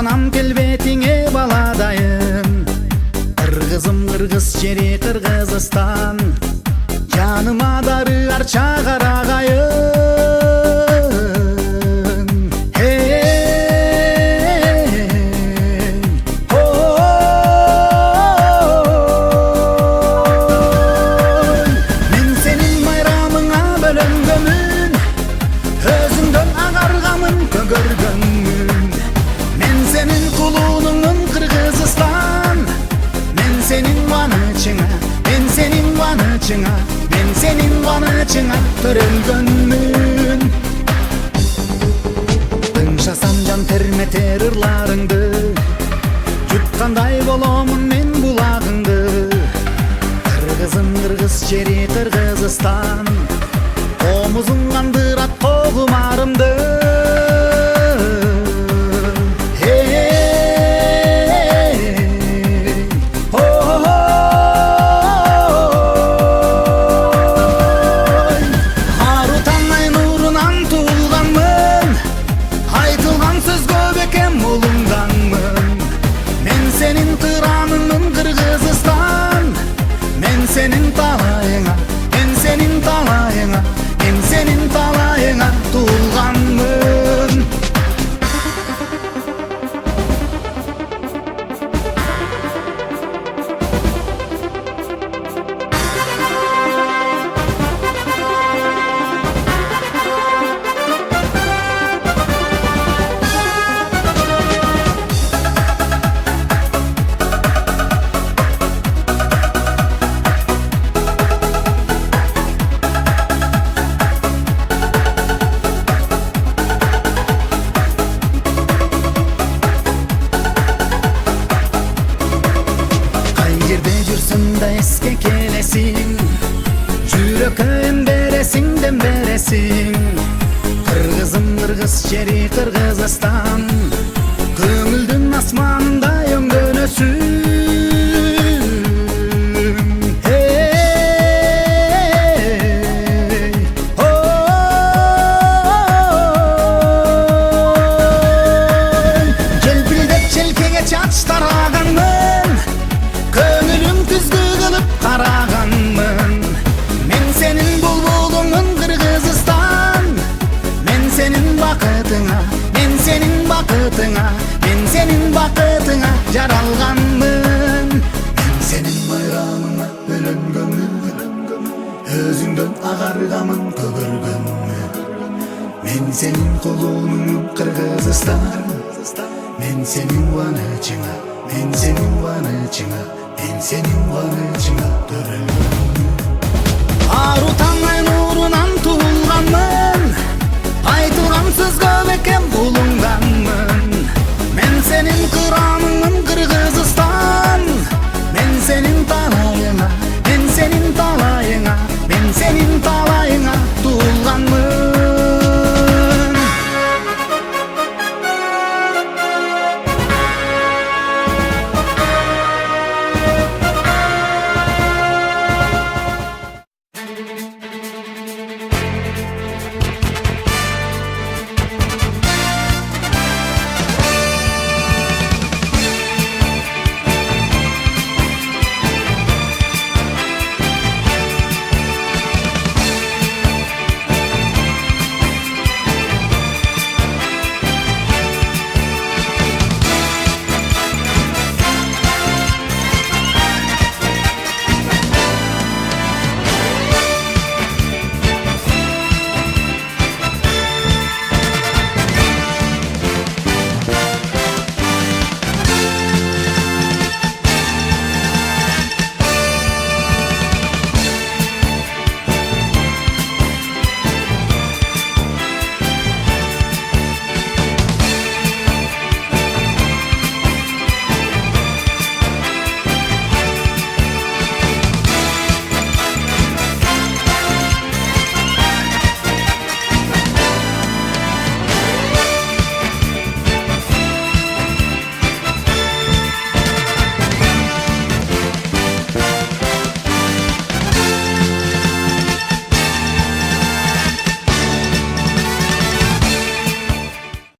Анам келбетиңе баладайым, кыргызым кыргыз жери Кыргызстан. Жаныма дары арча карагайым. Мен сенин майрамыңа бөлөнгөнмүн, өзүңдөн агаргамын көгөргөнмүн. Мен сенин кулунуңмун Кыргызстан. Мен сенин манычыңа, мен сенин манычыңа, мен сенин манычыңа төрөлгөнмүн. Тыңшасам жан терметер ырларыңды, жуткандай боломун мен булагыңды. Кыргызым кыргыз жери Кыргызстан, комузуң кандырат когумарымды. Senin kıranının Kırgızistan. Men senin talayına, men senin talayına, men senin talayına tuğulganmın. Da eske kelesin, жүрөкөйүн бересиң дем бересиң. Кыргызым кыргыз жери Кыргызстан, көңүлдүн асманында өңгөнөсүң. Желпилдеп желкеге чач тараганмын, көңүлүм күзгү кылып караганмын. Мен сенин булбулуңмун Кыргызстан. Мен сенин бакытыңа, мен сенин бакытыңа, мен сенин бакытыңа жаралганмын. Мен сенин майрамыңа бөлөнгөнмүн, өзүңдөн агаргамын көгөргөнмүн. Мен сенин кулунуңмун Кыргызстан. Мен сенин ванычыңа, мен сенин ванычыңа, мен senin varıcına dönülmem. Arutan